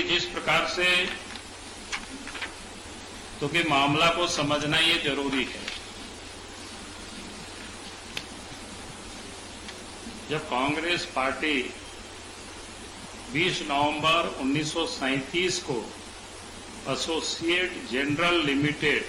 कि जिस प्रकार से तो कि मामला को समझना ये जरूरी है। जब कांग्रेस पार्टी 20 नवंबर 1937 को एसोसिएट जनरल लिमिटेड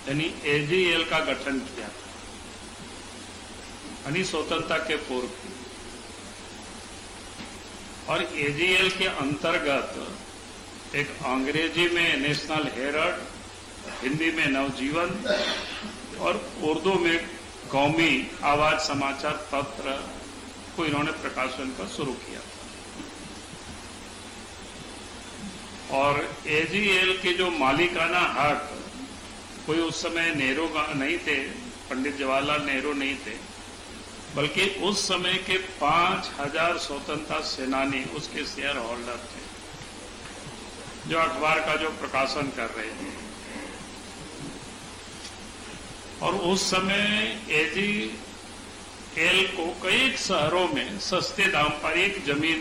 यानी एजीएल का गठन किया था, यानी स्वतंत्रता के पूर्व, और एजीएल के अंतर्गत एक अंग्रेजी में नेशनल हेराल्ड, हिंदी में नवजीवन और उर्दू में कौमी आवाज समाचार पत्र को इन्होंने प्रकाशन का शुरू किया था। और एजीएल के जो मालिकाना हक, कोई उस समय नेहरू नहीं थे, पंडित जवाहरलाल नेहरू नहीं थे, बल्कि उस समय के 5000 स्वतंत्रता सेनानी उसके शेयर होल्डर थे, जो अखबार का जो प्रकाशन कर रहे थे। और उस समय एजीएल को कई शहरों में सस्ते दाम पर एक जमीन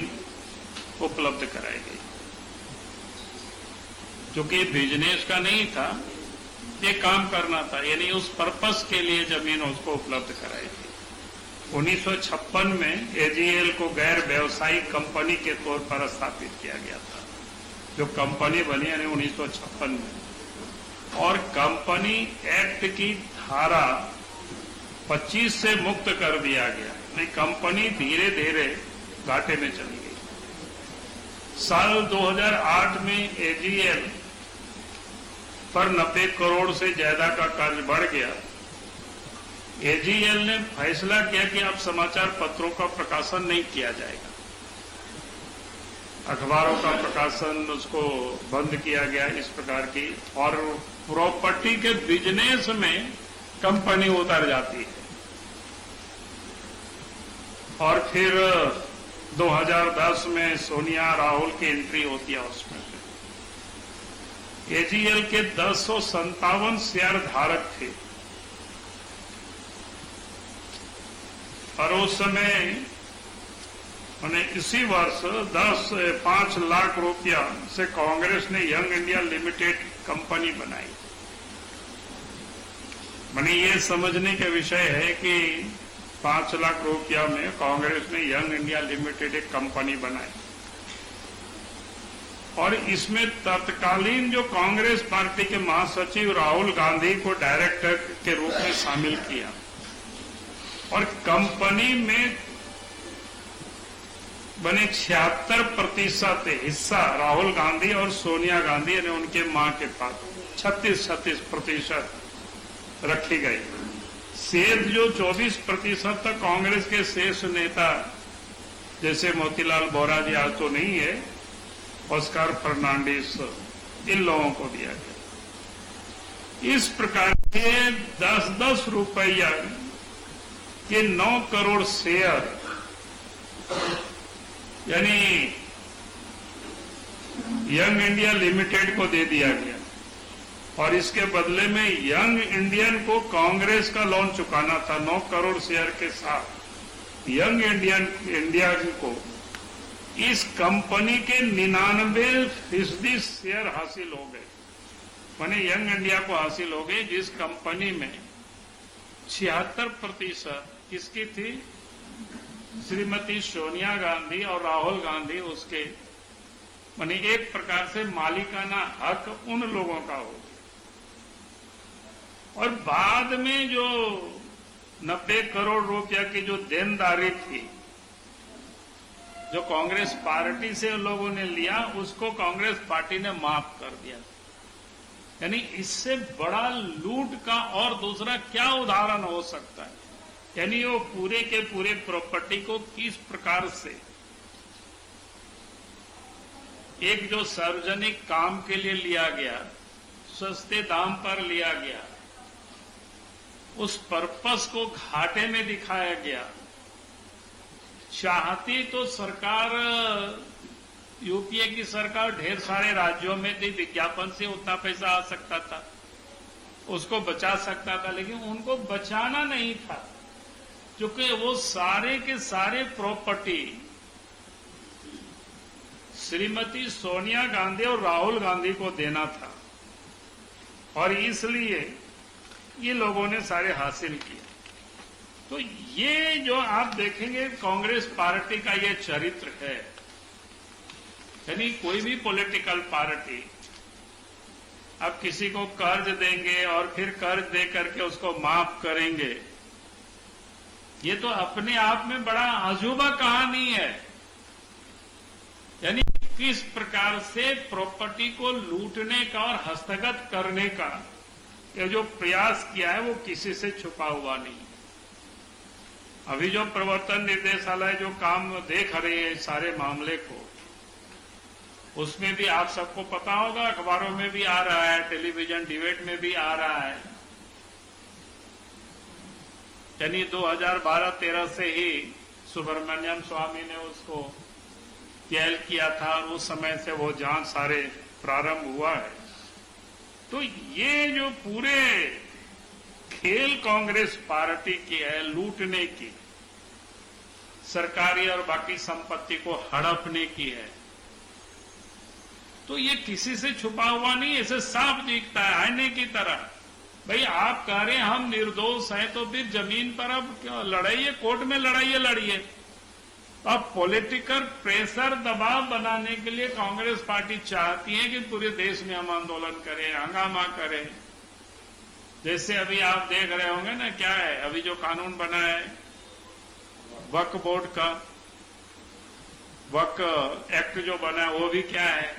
उपलब्ध कराई गई, जो कि बिजनेस का नहीं था, ये काम करना था, यानी उस पर्पस के लिए जमीन उसको उपलब्ध कराई गई। 1956 में एजीएल को गैर व्यावसायिक कंपनी के तौर पर स्थापित किया गया था, जो कंपनी बनी यानी 1956 में, और कंपनी एक्ट की धारा 25 से मुक्त कर दिया गया। नहीं, कंपनी धीरे धीरे घाटे में चली गई। साल 2008 में एजीएल पर 90 करोड़ से ज्यादा का कर्ज बढ़ गया। एजीएल ने फैसला किया कि अब समाचार पत्रों का प्रकाशन नहीं किया जाएगा, अखबारों का प्रकाशन उसको बंद किया गया, इस प्रकार की। और प्रॉपर्टी के बिजनेस में कंपनी उतर जाती है। और फिर 2010 में सोनिया राहुल की एंट्री होती है उसमें। एजीएल के 1057 शेयर धारक थे, और उस समय मैंने इसी वर्ष 5 लाख रुपया से कांग्रेस ने यंग इंडिया लिमिटेड कंपनी बनाई। मैंने ये समझने का विषय है कि 5 लाख रुपया में कांग्रेस ने यंग इंडिया लिमिटेड एक कंपनी बनाई, और इसमें तत्कालीन जो कांग्रेस पार्टी के महासचिव राहुल गांधी को डायरेक्टर के रूप में शामिल किया, और कंपनी में बने 76% हिस्सा राहुल गांधी और सोनिया गांधी यानी उनके मां के पास 36% रखी गई। शेष जो 24% तक कांग्रेस के शेष नेता जैसे मोतीलाल वोरा जी आज तो नहीं है, ऑस्कार फर्नांडिस, इन लोगों को दिया गया। इस प्रकार के 10-10 रुपया के 9 करोड़ शेयर यानी यंग इंडिया लिमिटेड को दे दिया गया, और इसके बदले में यंग इंडियन को कांग्रेस का लोन चुकाना था। 9 करोड़ शेयर के साथ यंग इंडिया को इस कंपनी के 99% शेयर हासिल हो गए, माने यंग इंडिया को हासिल हो गए, जिस कंपनी में 76% किसकी थी? श्रीमती सोनिया गांधी और राहुल गांधी उसके, माने एक प्रकार से मालिकाना हक उन लोगों का हो। और बाद में जो 90 करोड़ रुपया की जो देनदारी थी, जो कांग्रेस पार्टी से लोगों ने लिया, उसको कांग्रेस पार्टी ने माफ कर दिया। यानी इससे बड़ा लूट का और दूसरा क्या उदाहरण हो सकता है? यानी वो पूरे के पूरे प्रॉपर्टी को किस प्रकार से एक जो सार्वजनिक काम के लिए लिया गया, सस्ते दाम पर लिया गया, उस पर्पस को घाटे में दिखाया गया। चाहती तो सरकार, यूपीए की सरकार ढेर सारे राज्यों में थी, विज्ञापन से उतना पैसा आ सकता था, उसको बचा सकता था, लेकिन उनको बचाना नहीं था, क्योंकि वो सारे के सारे प्रॉपर्टी श्रीमती सोनिया गांधी और राहुल गांधी को देना था और इसलिए ये लोगों ने सारे हासिल किए। तो ये जो आप देखेंगे कांग्रेस पार्टी का ये चरित्र है, यानी कोई भी पॉलिटिकल पार्टी अब किसी को कर्ज देंगे और फिर कर्ज दे करके उसको माफ करेंगे, ये तो अपने आप में बड़ा अजूबा कहानी है। यानी किस प्रकार से प्रॉपर्टी को लूटने का और हस्तगत करने का ये जो प्रयास किया है वो किसी से छुपा हुआ नहीं। अभी जो प्रवर्तन निर्देशालय जो काम देख रहे हैं सारे मामले को, उसमें भी आप सबको पता होगा, अखबारों में भी आ रहा है, टेलीविजन डिबेट में भी आ रहा है। यानी 2012-13 से ही सुब्रमण्यम स्वामी ने उसको जेल किया था और उस समय से वो जांच सारे प्रारंभ हुआ है। तो ये जो पूरे खेल कांग्रेस पार्टी की है लूटने की, सरकारी और बाकी संपत्ति को हड़पने की है, तो ये किसी से छुपा हुआ नहीं, ऐसे साफ दिखता है आईने की तरह। भाई आप कह रहे हैं हम निर्दोष हैं, तो फिर जमीन पर अब क्या लड़ाइए, कोर्ट में लड़ाइए। अब पॉलिटिकल प्रेशर दबाव बनाने के लिए कांग्रेस पार्टी चाहती है कि पूरे देश में हम आंदोलन करें, हंगामा करें। जैसे अभी आप देख रहे होंगे ना, क्या है अभी जो कानून बना है वक्फ बोर्ड का, वक्फ एक्ट जो बना है वो भी क्या है।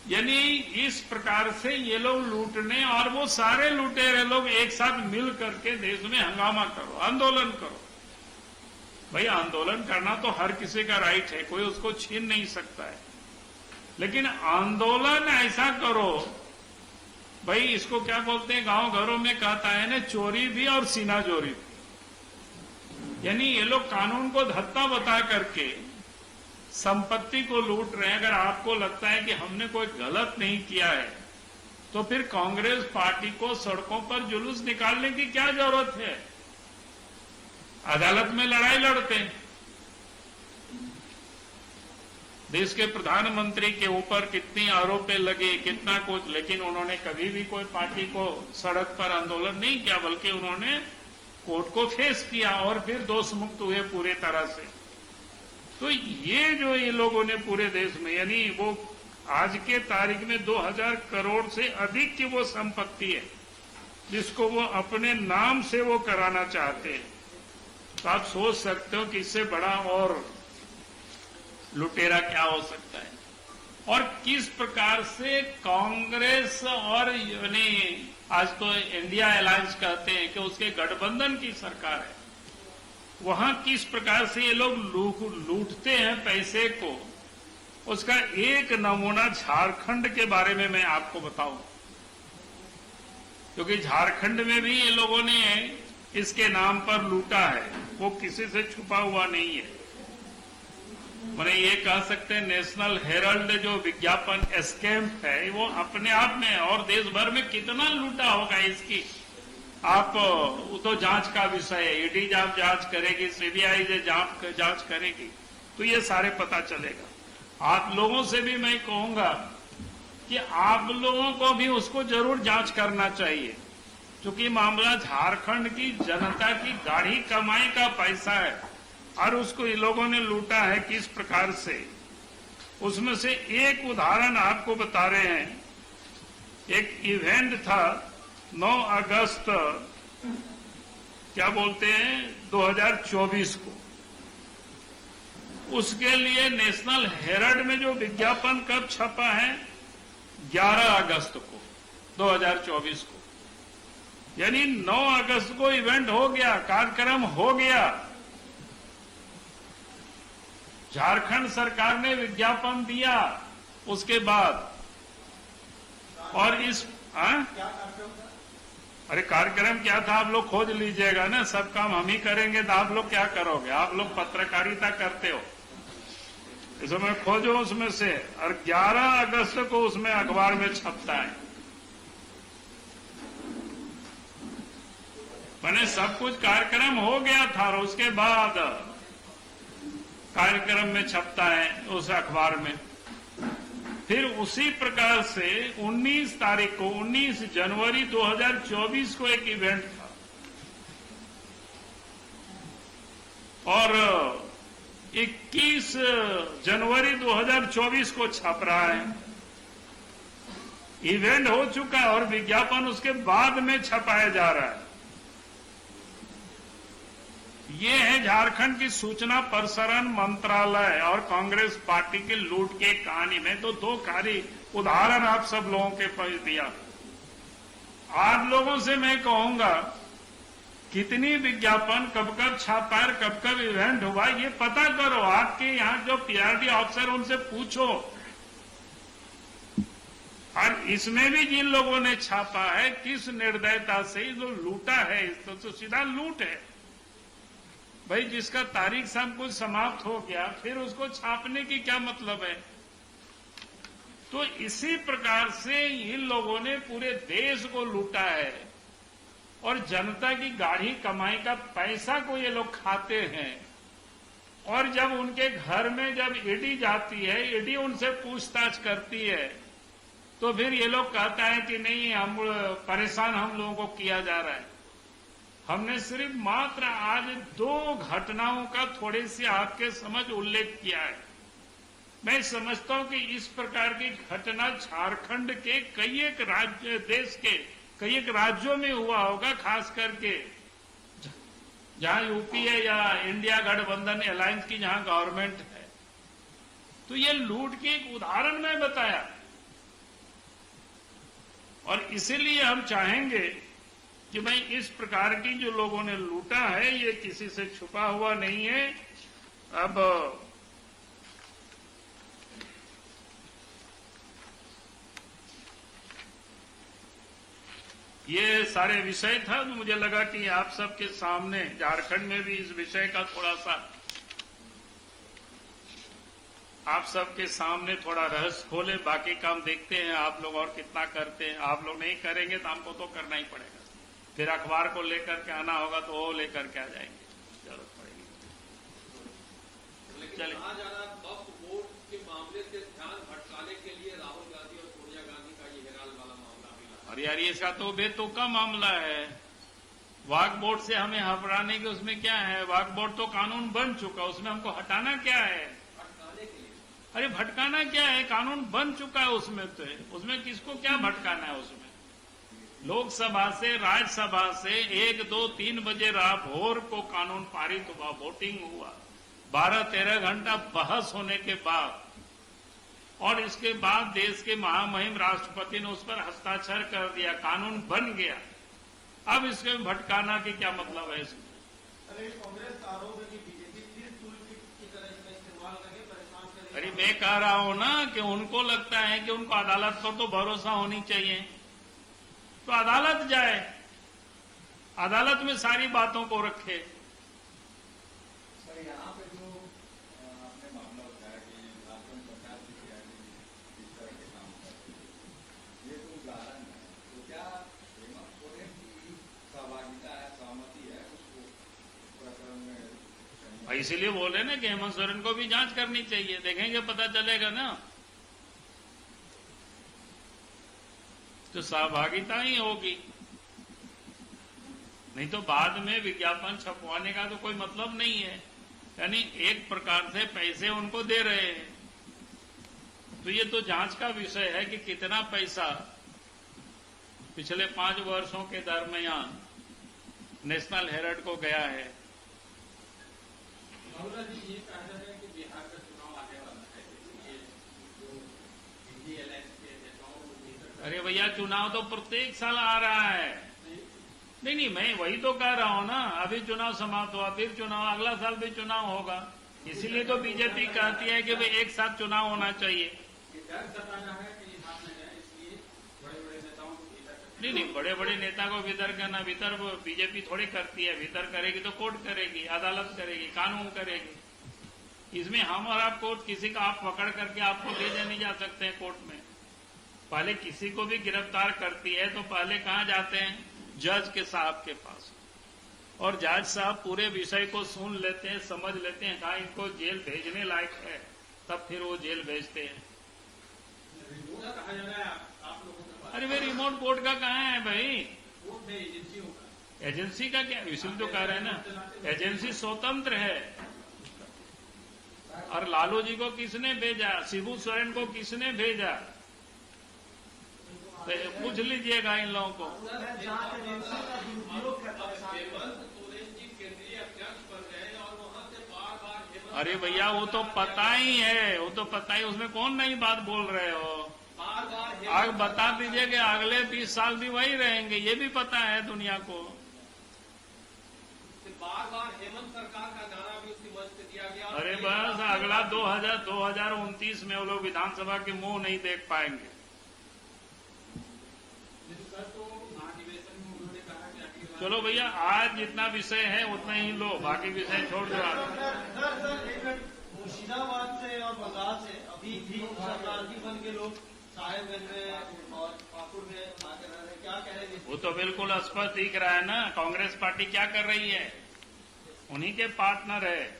यानी इस प्रकार से ये लोग लूटने, और वो सारे लुटेरे लोग एक साथ मिल करके देश में हंगामा करो, आंदोलन करो। भाई आंदोलन करना तो हर किसी का राइट है, कोई उसको छीन नहीं सकता है, लेकिन आंदोलन ऐसा करो, भाई इसको क्या बोलते हैं गांव घरों में कहता है ना, चोरी भी और सीना चोरी भी। यानी ये लोग कानून को धत्ता बता करके संपत्ति को लूट रहे हैं। अगर आपको लगता है कि हमने कोई गलत नहीं किया है, तो फिर कांग्रेस पार्टी को सड़कों पर जुलूस निकालने की क्या जरूरत है, अदालत में लड़ाई लड़ते हैं। देश के प्रधानमंत्री के ऊपर कितनी आरोप लगे, कितना कुछ, लेकिन उन्होंने कभी भी कोई पार्टी को सड़क पर आंदोलन नहीं किया, बल्कि उन्होंने कोर्ट को फेस किया और फिर दोष मुक्त हुए पूरे तरह से। तो ये जो ये लोगों ने पूरे देश में, यानी वो आज के तारीख में 2000 करोड़ से अधिक की वो संपत्ति है जिसको वो अपने नाम से वो कराना चाहते हैं। तो आप सोच सकते हो कि इससे बड़ा और लुटेरा क्या हो सकता है, और किस प्रकार से कांग्रेस और यानी आज तो इंडिया अलायंस कहते हैं कि उसके गठबंधन की सरकार है, वहां किस प्रकार से ये लोग लूटते हैं पैसे को, उसका एक नमूना झारखंड के बारे में मैं आपको बताऊं। क्योंकि झारखंड में भी ये लोगों ने इसके नाम पर लूटा है, वो किसी से छुपा हुआ नहीं है। मैंने ये कह सकते हैं नेशनल हेराल्ड जो विज्ञापन स्कैम है, वो अपने आप में और देश भर में कितना लूटा होगा इसकी, आप वो तो जांच का विषय है। ईडी जब जांच करेगी, सीबीआई से जांच करेगी, तो ये सारे पता चलेगा। आप लोगों से भी मैं कहूंगा कि आप लोगों को भी उसको जरूर जांच करना चाहिए, क्योंकि मामला झारखंड की जनता की गाढ़ी कमाई का पैसा है और उसको ये लोगों ने लूटा है किस प्रकार से। उसमें से एक उदाहरण आपको बता रहे हैं। एक इवेंट था 9 अगस्त क्या बोलते हैं 2024 को, उसके लिए नेशनल हेराल्ड में जो विज्ञापन कब छपा है 11 अगस्त को 2024 को, यानी 9 अगस्त को इवेंट हो गया, कार्यक्रम हो गया। झारखंड सरकार ने विज्ञापन दिया उसके बाद, और इस अरे कार्यक्रम क्या था आप लोग खोज लीजिएगा ना, सब काम हम ही करेंगे तो आप लोग क्या करोगे, आप लोग पत्रकारिता करते हो, इसमें खोजो उसमें से। और 11 अगस्त को उसमें अखबार में छपता है। मैंने सब कुछ कार्यक्रम हो गया था और उसके बाद कार्यक्रम में छपता है उस अखबार में। फिर उसी प्रकार से 19 तारीख को 19 जनवरी 2024 को एक इवेंट था और 21 जनवरी 2024 को छप रहा है। इवेंट हो चुका है और विज्ञापन उसके बाद में छपाया जा रहा है। ये है झारखंड की सूचना प्रसारण मंत्रालय और कांग्रेस पार्टी के लूट के कहानी में। तो दो कारी उदाहरण आप सब लोगों के पास दिया। आप लोगों से मैं कहूंगा कितनी विज्ञापन कब कब छापा है, कब कब इवेंट हुआ, ये पता करो। आपके यहां जो पीआरडी ऑफिसर उनसे पूछो। और इसमें भी जिन लोगों ने छापा है किस निर्दयता से जो लूटा है, तो सीधा लूट है भाई। जिसका तारीख सब कुछ समाप्त हो गया फिर उसको छापने की क्या मतलब है। तो इसी प्रकार से इन लोगों ने पूरे देश को लूटा है और जनता की गाढ़ी कमाई का पैसा को ये लोग खाते हैं। और जब उनके घर में जब ईडी जाती है, ईडी उनसे पूछताछ करती है, तो फिर ये लोग कहता है कि नहीं, हम परेशान हम लोगों को किया जा रहा है। हमने सिर्फ मात्र आज 2 घटनाओं का थोड़ी सी आपके समझ उल्लेख किया है। मैं समझता हूं कि इस प्रकार की घटना झारखंड के कई एक राज्य, देश के कई एक राज्यों में हुआ होगा, खास करके जहां यूपी है या इंडिया गठबंधन अलायंस की जहां गवर्नमेंट है। तो ये लूट के एक उदाहरण मैं बताया और इसीलिए हम चाहेंगे कि भाई इस प्रकार की जो लोगों ने लूटा है ये किसी से छुपा हुआ नहीं है। अब ये सारे विषय था तो मुझे लगा कि आप सबके सामने झारखंड में भी इस विषय का थोड़ा सा आप सबके सामने थोड़ा रहस्य खोले। बाकी काम देखते हैं आप लोग और कितना करते हैं। आप लोग नहीं करेंगे तो हमको तो करना ही पड़ेगा। फिर अखबार को लेकर के आना होगा तो वो लेकर के आ जाएंगे, जरूरत पड़ेगी। चलिए वक्फ बोर्ड के मामले से ध्यान भटकाने के लिए राहुल गांधी और सोनिया गांधी का ये हिराल वाला मामला मिला। और यार इसका तो बेतुका मामला है। वक्फ बोर्ड से हमें हटाने के उसमें क्या है? वक्फ बोर्ड तो कानून बन चुका, उसमें हमको हटाना क्या है? भटकाने के लिए। अरे भटकाना क्या है? कानून बन चुका है उसमें। तो उसमें किसको क्या भटकाना है? उसमें लोकसभा से राज्यसभा से 1, 2, 3 बजे भोर को कानून पारित हुआ, वोटिंग हुआ, 12-13 घंटा बहस होने के बाद और इसके बाद देश के महामहिम राष्ट्रपति ने उस पर हस्ताक्षर कर दिया, कानून बन गया। अब इसमें भटकाना की क्या मतलब है? इसमें कांग्रेस का आरोप है कि बीजेपी फिर टूल की तरह इसका इस्तेमाल करके परेशान करेगी। अरे मैं कह रहा हूं ना कि उनको लगता है कि उनको अदालत पर तो भरोसा होनी चाहिए, तो अदालत जाए, अदालत में सारी बातों को रखे। सर यहाँ पे जो आपने मामला उठाया कि झारखंड सरकार की इस तरह के काम करती है, ये तो उदाहरण है। तो क्या हेमंत सोरेन की सहभागिता है, सहमति है उसको प्रकरण में? इसीलिए बोल रहे ना कि हेमंत सोरेन को भी जांच करनी चाहिए। देखेंगे, पता चलेगा ना। तो सहभागिता ही होगी, नहीं तो बाद में विज्ञापन छपवाने का तो कोई मतलब नहीं है। यानी एक प्रकार से पैसे उनको दे रहे हैं। तो ये तो जांच का विषय है कि कितना पैसा पिछले 5 वर्षों के दरमियान नेशनल हेराल्ड को गया है। राहुल जी ये कहना है कि बिहार का चुनाव आने वाला है, इसलिए जो इंडी अलायंस के नेताओं को अरे भैया, चुनाव तो प्रत्येक साल आ रहा है। नहीं, मैं वही तो कह रहा हूं ना। अभी चुनाव समाप्त हुआ, फिर चुनाव, अगला साल भी चुनाव होगा। इसीलिए तो बीजेपी कहती है कि भाई एक साथ चुनाव होना चाहिए। डर सताना है कि इसलिए बड़े-बड़े नेताओं को भीतर करना। नहीं, बड़े बड़े नेता को भीतर करना, भीतर बीजेपी थोड़ी करती है। भीतर करेगी तो कोर्ट करेगी, अदालत करेगी, कानून करेगी। इसमें हम और आप कोर्ट किसी का आप पकड़ करके आपको ले जाने जा सकते हैं कोर्ट में। पहले किसी को भी गिरफ्तार करती है तो पहले कहां जाते हैं? जज के साहब के पास। और जज साहब पूरे विषय को सुन लेते हैं, समझ लेते हैं, कहा इनको जेल भेजने लायक है, तब फिर वो जेल भेजते हैं। पूरा कहा जा रहा है आप लोगों के पास अरे भाई रिमोट बोर्ड का कहाँ है भाई? वोट है एजेंसियों का। एजेंसी का क्या, इसलिए तो कह रहे हैं ना, एजेंसी स्वतंत्र है। और लालू जी को किसने भेजा, शिबू सोरेन को किसने भेजा, तो पूछ लीजिएगा इन लोगों को। हेमंत सोरेन जी केंद्रीय अध्यक्ष बन गए और वहां से बार-बार अरे भैया वो तो पता ही है, वो तो पता ही, उसमें कौन नई बात बोल रहे हो? बार-बार आग बता दीजिए कि अगले 20 साल भी वही रहेंगे, ये भी पता है दुनिया को। बार-बार हेमंत सरकार का नारा भी उसी मंच से दिया गया। अरे बस अगला 2029 में वो लोग विधानसभा के मुंह नहीं देख पाएंगे। सर तो महाधिवेशन में उन्होंने कहा कि अगली बार चलो भैया आज जितना विषय है उतना ही लो, बाकी विषय छोड़ दो आप। सर मुर्शिदाबाद से और बंगाल से अभी भी शरणार्थी बन के लोग साहेबगंज में और पाकुड़ में आके रह रहे, क्या कह रहे हैं? वो तो बिल्कुल स्पष्ट दिख रहा है ना, कांग्रेस पार्टी क्या कर रही है, उन्हीं के पार्टनर है।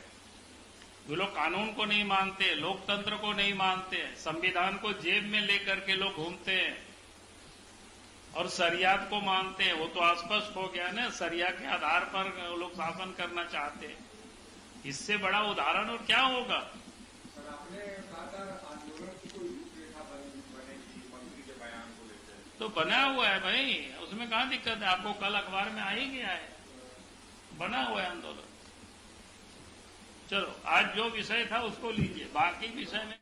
वो लोग कानून को नहीं मानते, लोकतंत्र को नहीं मानते, संविधान को जेब में लेकर के लोग घूमते हैं और शरियत को मानते हैं। वो तो स्पष्ट हो गया ना, शरियत के आधार पर वो लोग शासन करना चाहते हैं। इससे बड़ा उदाहरण और क्या होगा? सर आपने कहा था आंदोलन की कोई रूपरेखा बनेगी मंत्री के बयान को लेकर, तो बना हुआ है भाई, उसमें कहाँ दिक्कत है? आपको कल अखबार में आ ही गया है, बना हुआ है आंदोलन। चलो आज जो विषय था उसको लीजिए, बाकी विषय में